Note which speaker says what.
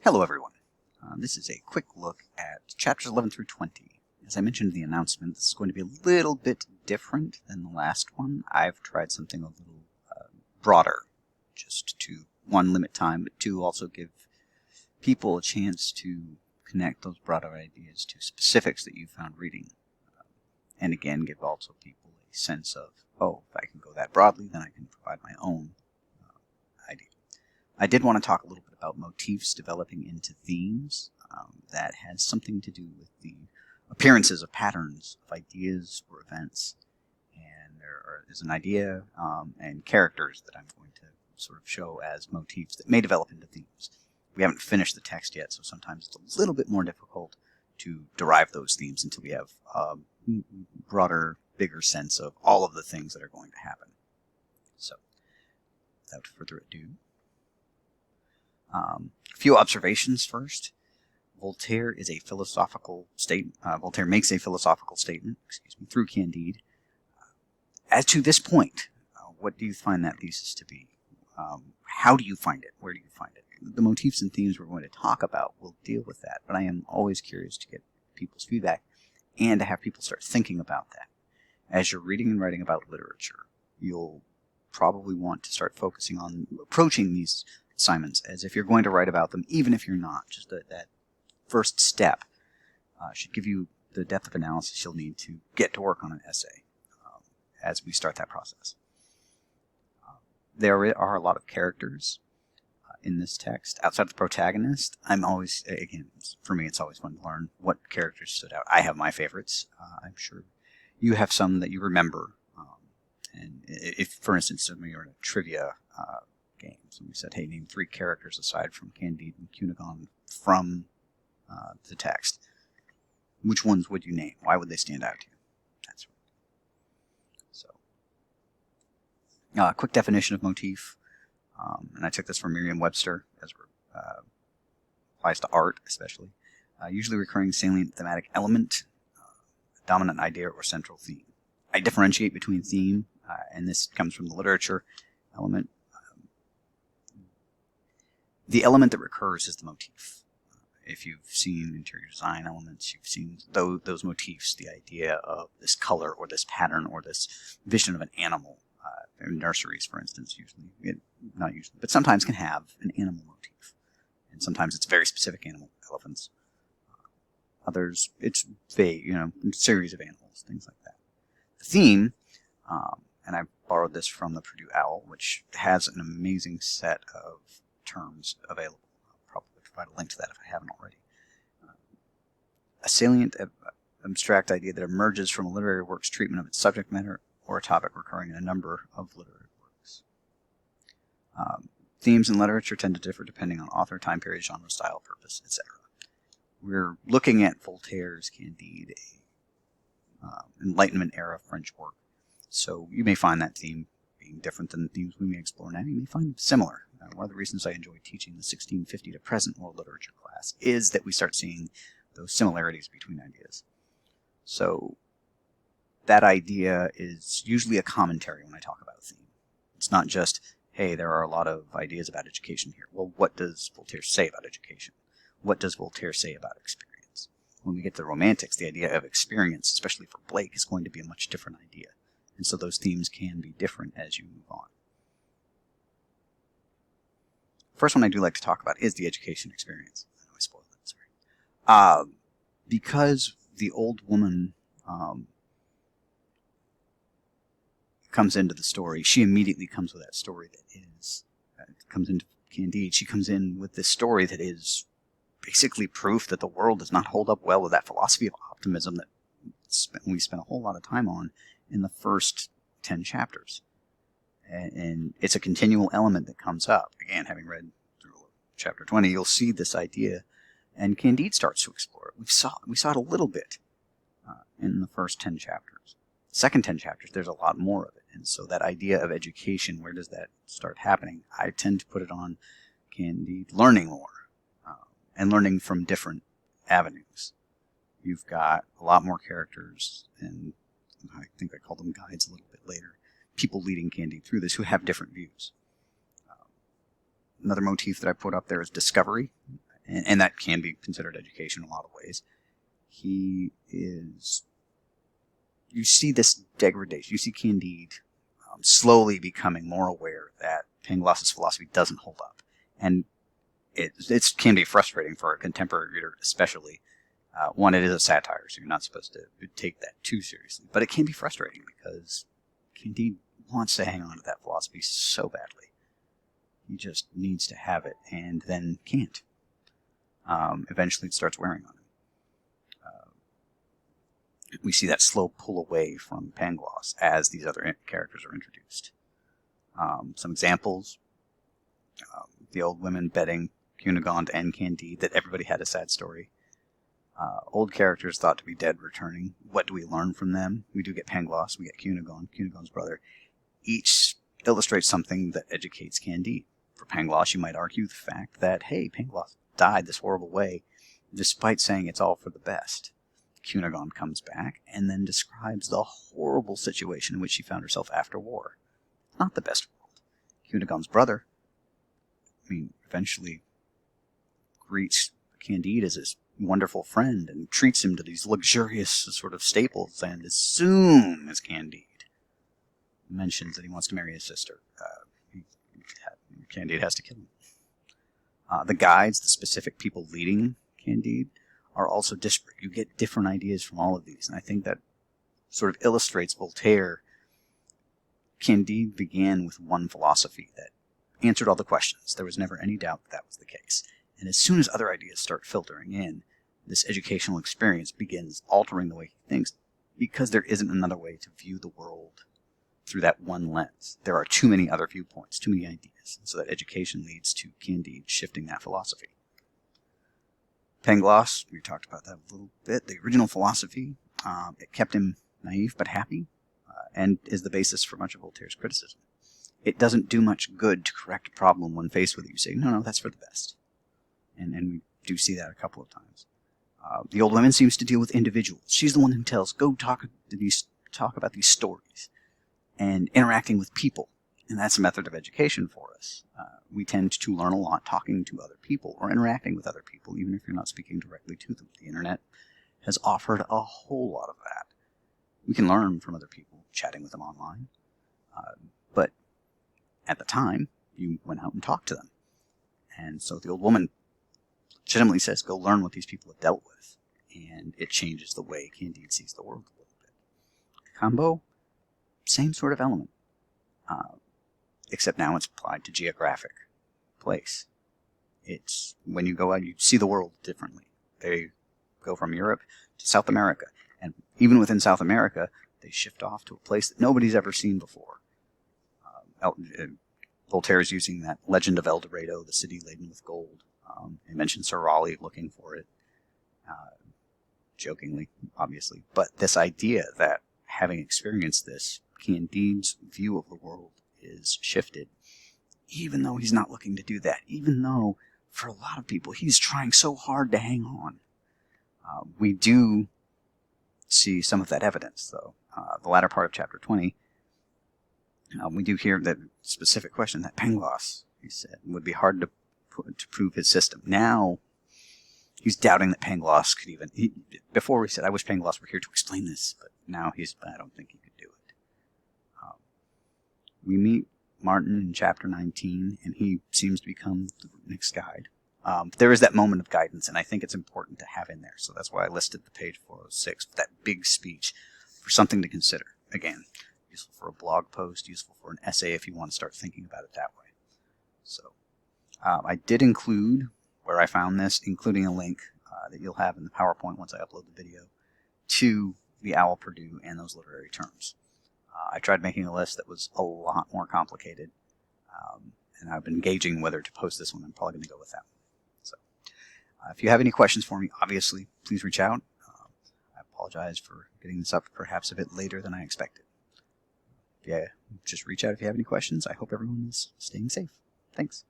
Speaker 1: Hello everyone. This is a quick look at chapters 11 through 20. As I mentioned in the announcement, this is going to be a little bit different than the last one. I've tried something a little broader, just to, one, limit time, but two, also give people a chance to connect those broader ideas to specifics that you found reading. And again, give also people a sense of, oh, if I can go that broadly, then I can provide my own idea. I did want to talk a little bit about motifs developing into themes. That has something to do with the appearances of patterns of ideas or events. And there is an idea and characters that I'm going to sort of show as motifs that may develop into themes. We haven't finished the text yet, so sometimes it's a little bit more difficult to derive those themes until we have a broader, bigger sense of all of the things that are going to happen. So, without further ado, a few observations first. Voltaire is a philosophical statement. Voltaire makes a philosophical statement, through Candide. As to this point, what do you find that thesis to be? How do you find it? Where do you find it? The motifs and themes we're going to talk about will deal with that, but I am always curious to get people's feedback and to have people start thinking about that. As you're reading and writing about literature, you'll probably want to start focusing on approaching these assignments as if you're going to write about them, even if you're not. Just that first step should give you the depth of analysis you'll need to get to work on an essay as we start that process. There are a lot of characters in this text. Outside of the protagonist, I'm always, again, for me, it's always fun to learn what characters stood out. I have my favorites. I'm sure you have some that you remember. And if, for instance, we were in a trivia game, so we said, hey, name 3 characters aside from Candide and Cunegonde from the text. Which ones would you name? Why would they stand out to you? That's right. So, quick definition of motif. And I took this from Merriam-Webster, as applies to art, especially. Usually recurring salient thematic element, dominant idea, or central theme. I differentiate between theme, and this comes from the literature element. The element that recurs is the motif. If you've seen interior design elements, you've seen those motifs, the idea of this color, or this pattern, or this vision of an animal. In nurseries, for instance, not usually, but sometimes can have an animal motif. And sometimes it's very specific animal, elephants. Others, it's vague, a series of animals, things like that. The theme, and I borrowed this from the Purdue Owl, which has an amazing set of terms available. I'll probably provide a link to that if I haven't already. A salient, abstract idea that emerges from a literary work's treatment of its subject matter or a topic recurring in a number of literary works. Themes in literature tend to differ depending on author, time period, genre, style, purpose, etc. We're looking at Voltaire's Candide, Enlightenment era French work. So you may find that theme being different than the themes we may explore now. You may find them similar. One of the reasons I enjoy teaching the 1650 to present world literature class is that we start seeing those similarities between ideas. So that idea is usually a commentary when I talk about a theme. It's not just, hey, there are a lot of ideas about education here. Well, what does Voltaire say about education? What does Voltaire say about experience? When we get to the Romantics, the idea of experience, especially for Blake, is going to be a much different idea. And so those themes can be different as you move on. First one I do like to talk about is the education experience. I know I spoiled that, sorry. Because the old woman comes into the story, she immediately comes with that story that is, comes into Candide, she comes in with this story that is basically proof that the world does not hold up well with that philosophy of optimism that we spent a whole lot of time on in the first 10 chapters. And it's a continual element that comes up. Again, having read through chapter 20, you'll see this idea, and Candide starts to explore it. We saw it a little bit in the first 10 chapters. Second 10 chapters, there's a lot more of it. And so that idea of education, where does that start happening? I tend to put it on Candide learning more, and learning from different avenues. You've got a lot more characters, and I think I call them guides a little bit later, people leading Candide through this who have different views. Another motif that I put up there is discovery, and that can be considered education in a lot of ways. You see this degradation. You see Candide slowly becoming more aware that Pangloss's philosophy doesn't hold up. And it can be frustrating for a contemporary reader, especially. One, it is a satire, so you're not supposed to take that too seriously. But it can be frustrating because Candide wants to hang on to that philosophy so badly. He just needs to have it and then can't. Eventually it starts wearing on him. We see that slow pull away from Pangloss as these other characters are introduced. Some examples. The old women betting Cunegonde and Candide that everybody had a sad story. Old characters thought to be dead returning. What do we learn from them? We do get Pangloss, we get Cunegonde, Cunegonde's brother. Each illustrates something that educates Candide. For Pangloss, you might argue the fact that, hey, Pangloss died this horrible way, despite saying it's all for the best. Cunegonde comes back and then describes the horrible situation in which she found herself after war. Not the best world. Cunegonde's brother, eventually greets Candide as his wonderful friend and treats him to these luxurious sort of staples, and as soon as Candide mentions that he wants to marry his sister, Candide has to kill him. The guides, the specific people leading Candide, are also disparate. You get different ideas from all of these, and I think that sort of illustrates Voltaire. Candide began with one philosophy that answered all the questions. There was never any doubt that was the case. And as soon as other ideas start filtering in, this educational experience begins altering the way he thinks, because there isn't another way to view the world through that one lens. There are too many other viewpoints, too many ideas, so that education leads to Candide shifting that philosophy. Pangloss, we talked about that a little bit. The original philosophy, it kept him naive but happy, and is the basis for much of Voltaire's criticism. It doesn't do much good to correct a problem when faced with it. You say, no, that's for the best. And we do see that a couple of times. The old woman seems to deal with individuals. She's the one who tells, go talk about these stories, and interacting with people. And that's a method of education for us. We tend to learn a lot talking to other people or interacting with other people, even if you're not speaking directly to them. The internet has offered a whole lot of that. We can learn from other people, chatting with them online. But at the time, you went out and talked to them. And so the old woman legitimately says, go learn what these people have dealt with. And it changes the way Candide sees the world a little bit. Combo, same sort of element. Except now it's applied to geographic place. It's when you go out, you see the world differently. They go from Europe to South America. And even within South America, they shift off to a place that nobody's ever seen before. Voltaire is using that legend of El Dorado, the city laden with gold. He mentioned Sir Raleigh looking for it, jokingly, obviously. But this idea that having experienced this, Candide's view of the world is shifted, even though he's not looking to do that, even though, for a lot of people, he's trying so hard to hang on. We do see some of that evidence, though. The latter part of chapter 20, we do hear that specific question that Pangloss, he said, would be hard to prove his system. Now, he's doubting that Pangloss could even... before we said, I wish Pangloss were here to explain this, but now I don't think he could do it. We meet Martin in chapter 19, and he seems to become the next guide. There is that moment of guidance, and I think it's important to have in there, so that's why I listed the page 406, that big speech, for something to consider. Again, useful for a blog post, useful for an essay if you want to start thinking about it that way. So, I did include, where I found this, including a link that you'll have in the PowerPoint once I upload the video, to the Owl Purdue and those literary terms. I tried making a list that was a lot more complicated, and I've been gauging whether to post this one. I'm probably going to go with that one. So, if you have any questions for me, obviously, please reach out. I apologize for getting this up perhaps a bit later than I expected. Yeah, just reach out if you have any questions. I hope everyone is staying safe. Thanks.